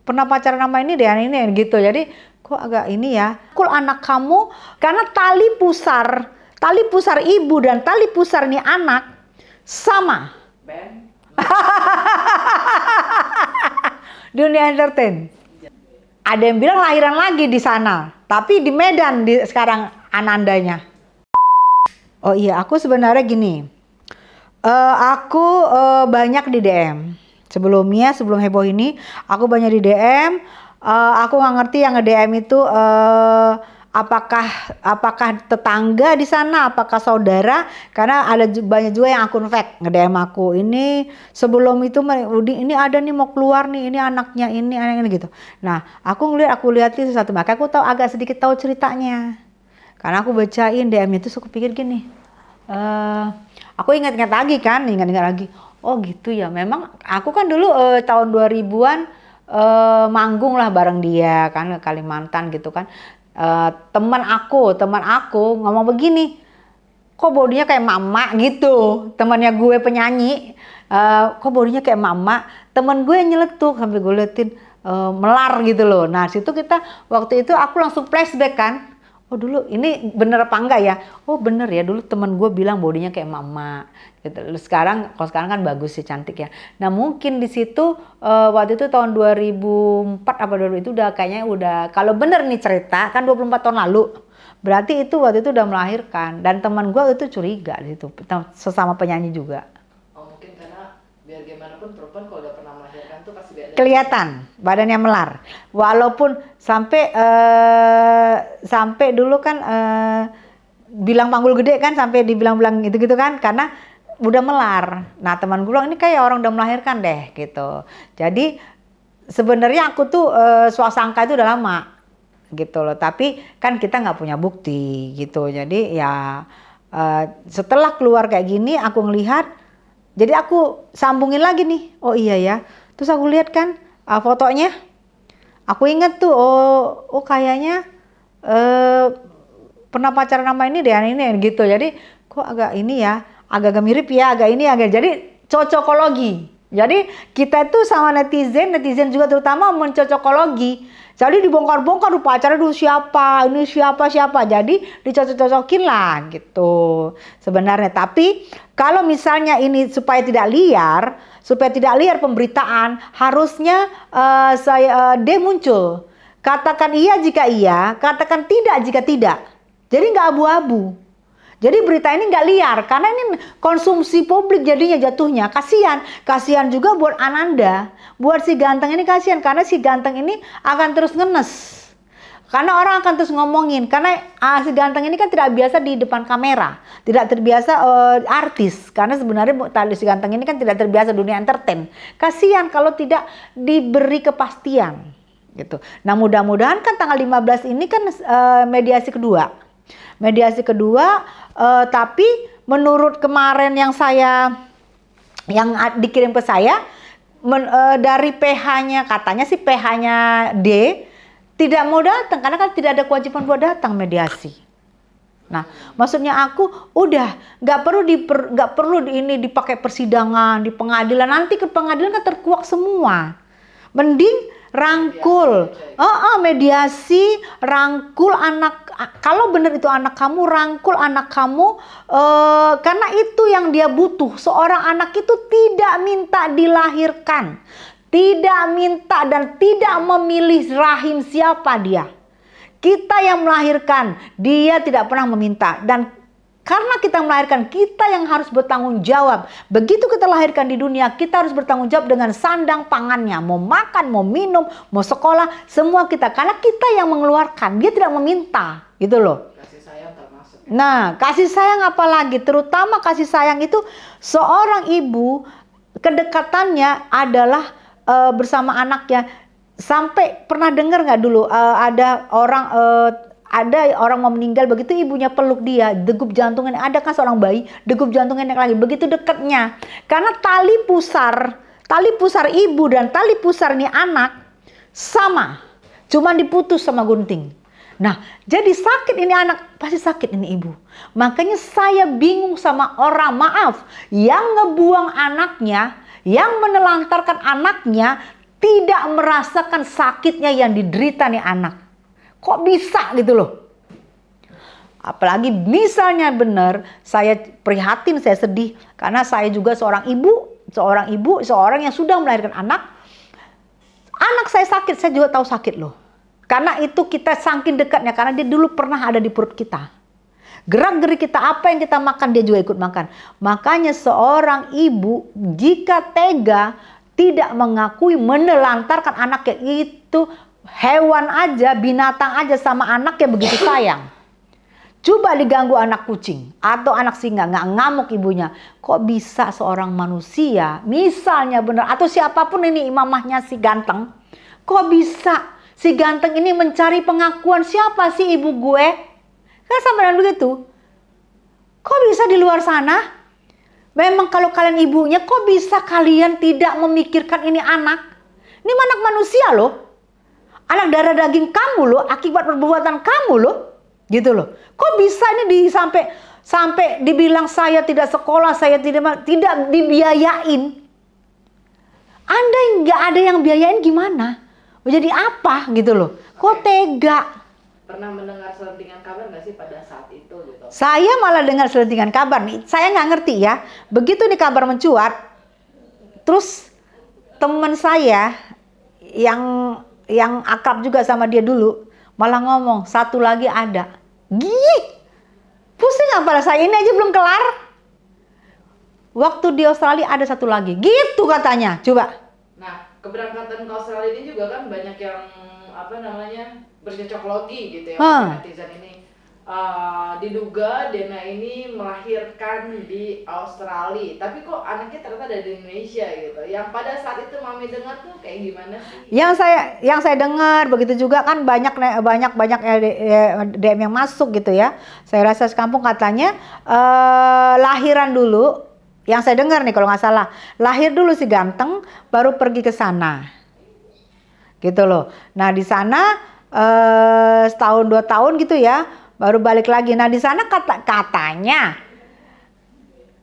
pernah pacaran sama ini deh, ini gitu. Jadi kok agak ini ya. Kul anak kamu karena tali pusar ibu dan tali pusar nih anak sama. Ben. Dunia entertain. Ada yang bilang lahiran lagi di sana, tapi di Medan sekarang anandanya. Oh iya, aku sebenarnya gini. Aku banyak di DM. Sebelumnya, sebelum heboh ini, aku banyak di DM. Aku nggak ngerti yang nge-DM itu apakah tetangga di sana, apakah saudara? Karena ada banyak juga yang akun fake nge-DM aku. Ini sebelum itu ini ada nih mau keluar nih, ini anaknya ini gitu. Nah, aku lihatin satu, maka aku tahu agak sedikit tahu ceritanya. Karena aku bacain DM itu, aku pikir gini. Aku ingat-ingat lagi. Oh gitu ya, memang aku kan dulu tahun 2000-an manggung lah bareng dia kan ke Kalimantan gitu kan. Teman aku ngomong begini, kok bodinya kayak mama gitu, temannya gue penyanyi, kok bodinya kayak mama, teman gue nyeletuk sampai gue liatin melar gitu loh. Nah situ waktu itu aku langsung flashback kan, oh dulu ini bener apa enggak ya, oh bener ya dulu teman gue bilang bodinya kayak mama gitu. Kalau sekarang kan bagus sih, cantik ya. Nah mungkin di situ waktu itu tahun 2004 apa dulu itu kayaknya udah, kalau bener nih cerita kan 24 tahun lalu, berarti itu waktu itu udah melahirkan. Dan teman gue itu curiga di situ, sesama penyanyi juga. Oh mungkin karena biar gimana pun perempuan kalau udah pernah melahirkan tuh pasti Kelihatan badannya melar. Walaupun sampai dulu kan bilang panggul gede kan, sampai dibilang-bilang gitu-gitu kan, karena udah melar. Nah teman gue bilang ini kayak orang udah melahirkan deh gitu. Jadi sebenarnya aku tuh swasangka itu udah lama gitu loh. Tapi kan kita nggak punya bukti gitu. Jadi ya setelah keluar kayak gini aku ngelihat, jadi aku sambungin lagi nih. Oh iya ya. Terus aku lihat kan fotonya. Aku inget tuh, oh kayaknya pernah pacaran sama ini deh, ini gitu. Jadi kok agak ini ya, agak mirip ya, jadi cocokologi. Jadi kita itu sama netizen juga terutama mencocokologi. Jadi dibongkar-bongkar pacarnya dulu siapa, ini siapa. Jadi dicocok-cocokin lah gitu sebenarnya. Tapi kalau misalnya ini supaya tidak liar pemberitaan, harusnya dia muncul. Katakan iya jika iya, katakan tidak jika tidak. Jadi nggak abu-abu. Jadi berita ini nggak liar, karena ini konsumsi publik jadinya jatuhnya. Kasihan juga buat Ananda, buat si ganteng ini kasihan, karena si ganteng ini akan terus ngenes. Karena orang akan terus ngomongin, karena si ganteng ini kan tidak biasa di depan kamera, tidak terbiasa artis. Karena sebenarnya si ganteng ini kan tidak terbiasa dunia entertain. Kasihan kalau tidak diberi kepastian, gitu. Nah mudah-mudahan kan tanggal 15 ini kan mediasi kedua. Tapi menurut kemarin yang dikirim ke saya, dari PH-nya, katanya sih PH-nya D tidak mau datang karena kan tidak ada kewajiban buat datang mediasi. Nah, maksudnya aku udah nggak perlu ini dipakai persidangan di pengadilan, nanti ke pengadilan kan terkuak semua. Mending rangkul, mediasi, rangkul anak. Kalau benar itu anak kamu, rangkul anak kamu, karena itu yang dia butuh. Seorang anak itu tidak minta dilahirkan, tidak minta dan tidak memilih rahim siapa dia. Kita yang melahirkan, dia tidak pernah meminta. Dan karena kita melahirkan, kita yang harus bertanggung jawab. Begitu kita lahirkan di dunia, kita harus bertanggung jawab dengan sandang pangannya. Mau makan, mau minum, mau sekolah, semua kita. Karena kita yang mengeluarkan, dia tidak meminta. Gitu loh. Kasih sayang termasuk. Nah, kasih sayang apalagi? Terutama kasih sayang itu seorang ibu, kedekatannya adalah bersama anaknya. Sampai pernah dengar nggak dulu ada orang mau meninggal, begitu ibunya peluk dia, degup jantungnya, ada kan seorang bayi, degup jantungnya naik lagi, begitu dekatnya. Karena tali pusar ibu dan tali pusar nih anak sama, cuma diputus sama gunting. Nah, jadi sakit ini anak, pasti sakit ini ibu. Makanya saya bingung sama orang, maaf, yang ngebuang anaknya, yang menelantarkan anaknya, tidak merasakan sakitnya yang diderita nih anak. Kok bisa gitu loh. Apalagi misalnya benar, saya prihatin, saya sedih. Karena saya juga seorang ibu, seorang yang sudah melahirkan anak. Anak saya sakit, saya juga tahu sakit loh. Karena itu kita saking dekatnya, karena dia dulu pernah ada di perut kita. Gerak-gerik kita, apa yang kita makan, dia juga ikut makan. Makanya seorang ibu, jika tega, tidak mengakui, menelantarkan anaknya, itu hewan aja, binatang aja sama anaknya begitu sayang. Coba diganggu anak kucing atau anak singa, nggak ngamuk ibunya. Kok bisa seorang manusia, misalnya benar, atau siapapun ini imamahnya si ganteng, kok bisa si ganteng ini mencari pengakuan siapa sih ibu gue? Kan sampai dengan begitu. Kok bisa di luar sana? Memang kalau kalian ibunya, kok bisa kalian tidak memikirkan ini anak? Ini anak manusia loh. Anak darah daging kamu loh, akibat perbuatan kamu loh. Gitu loh. Kok bisa ini sampai dibilang saya tidak sekolah, saya tidak dibiayain. Anda nggak ada yang biayain gimana? Mau jadi apa gitu loh. Kok tega? Pernah mendengar selentingan kabar nggak sih pada saat itu gitu? Saya malah dengar selentingan kabar nih. Saya nggak ngerti ya. Begitu nih kabar mencuat, terus teman saya yang akrab juga sama dia dulu malah ngomong, satu lagi ada. Gih, pusing nggak pada saya, ini aja belum kelar. Waktu di Australia ada satu lagi, gitu katanya. Coba. Nah, keberangkatan ke Australia ini juga kan banyak yang bercocok logi gitu ya, netizen ini. Diduga Dena ini melahirkan di Australia, tapi kok anaknya ternyata ada di Indonesia gitu. Yang pada saat itu Mami dengar tuh kayak gimana sih? Yang saya dengar begitu juga kan banyak DM yang masuk gitu ya. Saya rasa sekampung katanya lahiran dulu. Yang saya dengar nih kalau nggak salah, lahir dulu si ganteng, baru pergi ke sana, gitu loh. Nah di sana setahun 2 tahun gitu ya, baru balik lagi. Nah di sana katanya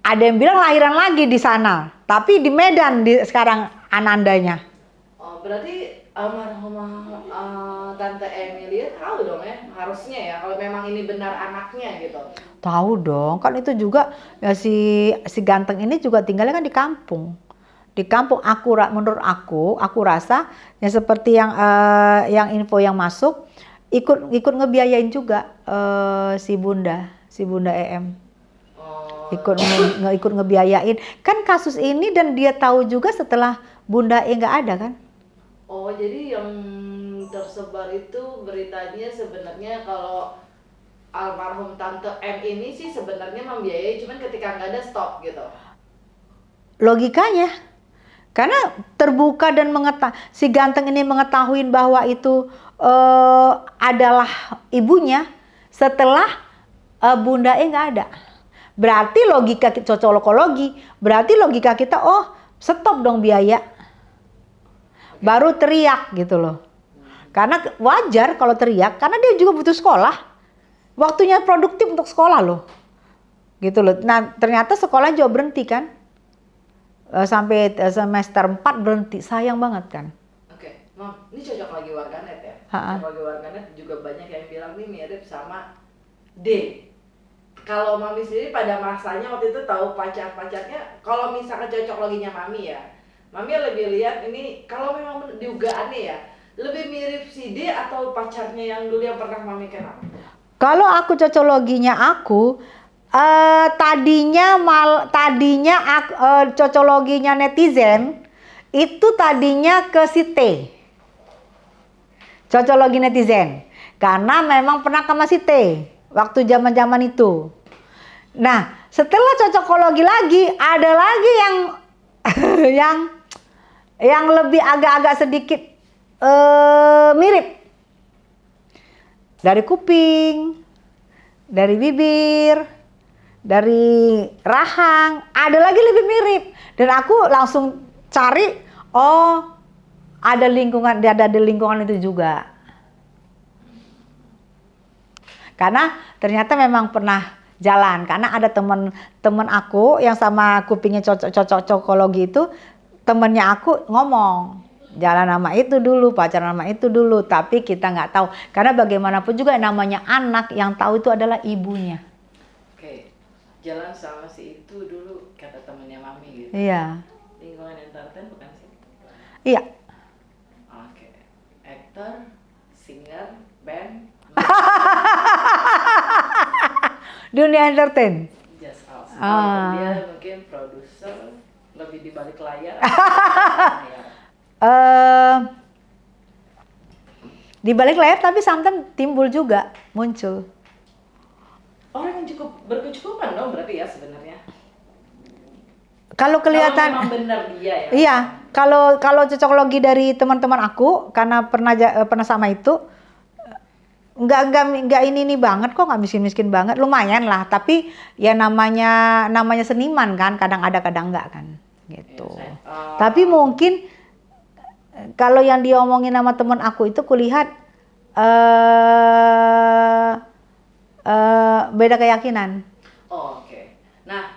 ada yang bilang lahiran lagi di sana, tapi di Medan sekarang anandanya. Oh berarti almarhumah Tante Emilia tahu dong ya, harusnya ya kalau memang ini benar anaknya gitu. Tahu dong, kan itu juga ya, si ganteng ini juga tinggalnya kan di kampung. Di kampung menurut aku rasa yang seperti yang info yang masuk ikut ngebiayain juga si Bunda EM. Ikut ngebiayain. Kan kasus ini dan dia tahu juga setelah Bunda E nggak ada kan? Oh, jadi yang tersebar itu beritanya sebenarnya kalau almarhum Tante M ini sih sebenarnya membiayai, cuman ketika nggak ada stop gitu. Logikanya, karena terbuka dan si ganteng ini mengetahui bahwa itu adalah ibunya setelah Bunda E nggak ada. Berarti logika cocokologi, berarti logika kita stop dong biaya. Baru teriak gitu loh. Karena wajar kalau teriak, karena dia juga butuh sekolah. Waktunya produktif untuk sekolah loh. Gitu loh. Nah, ternyata sekolah juga berhenti kan. Sampai semester 4 berhenti. Sayang banget kan. Oke, Mam, ini cocok lagi warganet ya. Cocok lagi warganet juga banyak yang bilang nih mirip sama D. Kalau Mami sendiri pada masanya waktu itu tahu pacarnya, kalau misalkan cocok loginya Mami ya, Mami lebih lihat ini kalau memang dugaannya ya, lebih mirip si D atau pacarnya yang dulu yang pernah Mami kenal? Kalau aku cocologinya tadinya cocologinya netizen itu tadinya ke si T. Cocologi netizen. Karena memang pernah sama si T waktu zaman-zaman itu. Nah, setelah cocokologi lagi ada lagi yang lebih agak-agak sedikit mirip. Dari kuping, dari bibir, dari rahang, ada lagi lebih mirip. Dan aku langsung cari, ada di lingkungan itu juga. Karena ternyata memang pernah jalan. Karena ada teman aku yang sama kupingnya cocokologi itu, temennya aku ngomong jalan nama itu dulu, pacaran nama itu dulu, tapi kita nggak tahu. Karena bagaimanapun juga namanya anak, yang tahu itu adalah ibunya. Oke, jalan sama si itu dulu kata temennya Mami gitu. Iya. Lingkungan entertain bukan sih? Iya. Oke, actor, singer, band, Dunia entertain. just us. Ah. Dia mungkin produser, lebih di balik layar. Di balik layar, tapi sometimes timbul juga, muncul. Orang yang cukup berkecukupan dong berarti ya sebenarnya. Kalau kelihatan, Kalau memang benar dia ya. iya. Kalau cocokologi dari teman-teman aku, karena pernah sama itu, nggak ini banget kok, nggak miskin banget, lumayan lah. Tapi ya namanya seniman kan, kadang ada kadang nggak kan, gitu. Iya, Tapi mungkin kalau yang diomongin sama teman aku itu, kulihat beda keyakinan. Oh, oke. Nah,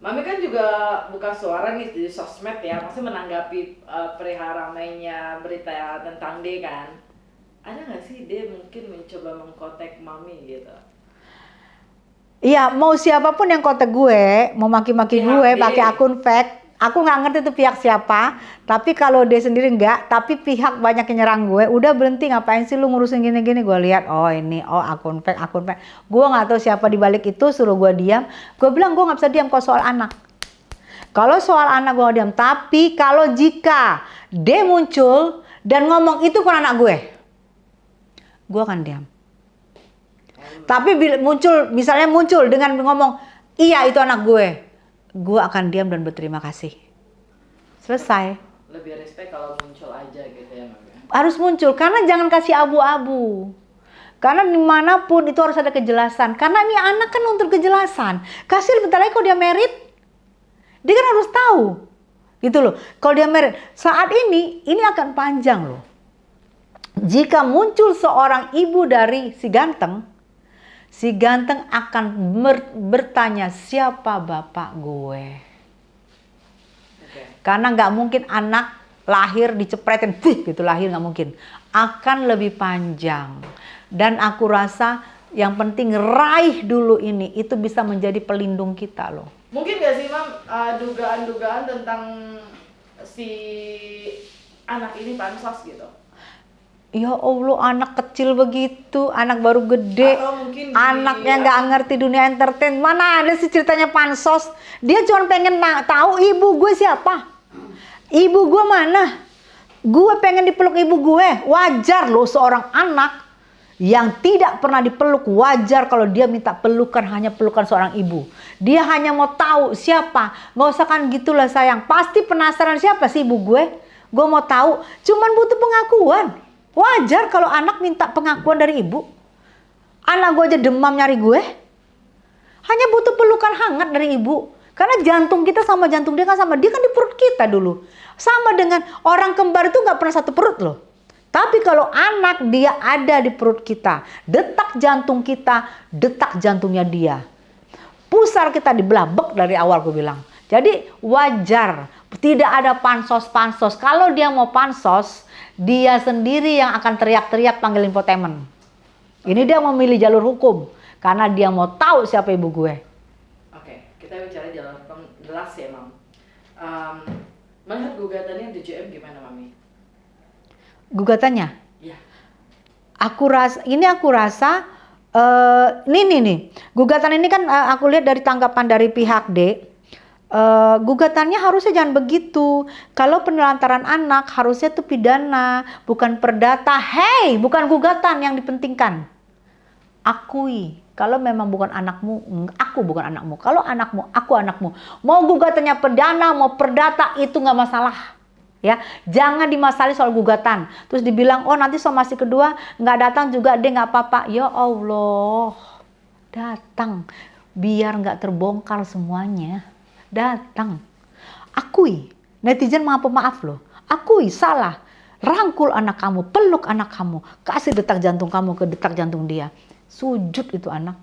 Mami kan juga buka suara nih di sosmed ya, pasti menanggapi perihal ramainya berita tentang D kan. Ada nggak sih dia mungkin mencoba mengkotek Mami gitu? Iya, mau siapapun yang kontak gue, mau maki-maki Pihak gue D. pakai akun fake, aku nggak ngerti itu pihak siapa. Tapi kalau dia sendiri nggak, tapi pihak banyak yang nyerang gue, udah berhenti, ngapain sih lu ngurusin gini-gini. Gue lihat, oh ini, akun fake. Gue nggak tahu siapa di balik itu, suruh gue diam. Gue bilang gue nggak bisa diam kalau soal anak. Kalau soal anak gue nggak diam, tapi kalau jika dia muncul dan ngomong itu bukan anak gue akan diam. Tapi misalnya muncul dengan ngomong, iya itu anak gue akan diam dan berterima kasih. Selesai. Lebih respect kalau muncul aja gitu ya Mami. Harus muncul, karena jangan kasih abu-abu. Karena dimanapun itu harus ada kejelasan. Karena ini anak kan untuk kejelasan. Kasih bentar lagi kalau dia married, dia kan harus tahu. Gitu loh. Kalau dia married, saat ini akan panjang loh. Jika muncul seorang ibu dari si ganteng akan bertanya, siapa bapak gue? Okay. Karena nggak mungkin anak lahir dicepretin, gitu lahir, nggak mungkin. Akan lebih panjang. Dan aku rasa yang penting raih dulu ini, itu bisa menjadi pelindung kita loh. Mungkin nggak sih Mam, dugaan-dugaan tentang si anak ini pansos gitu? Ya Allah, anak kecil begitu, anak baru gede, anaknya nggak ngerti dunia entertain. Mana ada sih ceritanya pansos? Dia cuma pengen tahu ibu gue siapa, ibu gue mana. Gue pengen dipeluk ibu gue. Wajar loh seorang anak yang tidak pernah dipeluk, wajar kalau dia minta pelukan, hanya pelukan seorang ibu. Dia hanya mau tahu siapa. Nggak usah kan gitulah sayang. Pasti penasaran siapa sih ibu gue. Gue mau tahu. Cuman butuh pengakuan. Wajar kalau anak minta pengakuan dari ibu. Anak gue aja demam nyari gue. Hanya butuh pelukan hangat dari ibu. Karena jantung kita sama jantung dia kan sama. Dia kan di perut kita dulu. Sama dengan orang kembar itu nggak pernah satu perut loh. Tapi kalau anak dia ada di perut kita. Detak jantung kita, detak jantungnya dia. Pusar kita dibelabek dari awal gue bilang. Jadi wajar. Tidak ada pansos-pansos. Kalau dia mau pansos, dia sendiri yang akan teriak-teriak panggil infotainment. Ini dia memilih jalur hukum. Karena dia mau tahu siapa ibu gue. Oke, kita bicara jalur hukum jelas ya Mam. Melihat gugatannya DJM gimana Mami? Gugatannya? Iya. Aku rasa nih. Gugatan ini kan aku lihat dari tanggapan dari pihak D. Gugatannya harusnya jangan begitu. Kalau penelantaran anak harusnya itu pidana, bukan perdata. Hey, bukan gugatan yang dipentingkan. Akui. Kalau memang bukan anakmu, aku bukan anakmu. Kalau anakmu, aku anakmu. Mau gugatannya perdana, mau perdata, itu nggak masalah. Ya, jangan dimasali soal gugatan. Terus dibilang, oh nanti somasi kedua nggak datang juga deh, nggak apa-apa. Ya Allah, datang. Biar nggak terbongkar semuanya. Datang, akui. Netizen maaf loh, akui salah. Rangkul anak kamu, peluk anak kamu, kasih detak jantung kamu ke detak jantung dia. Sujud itu anak.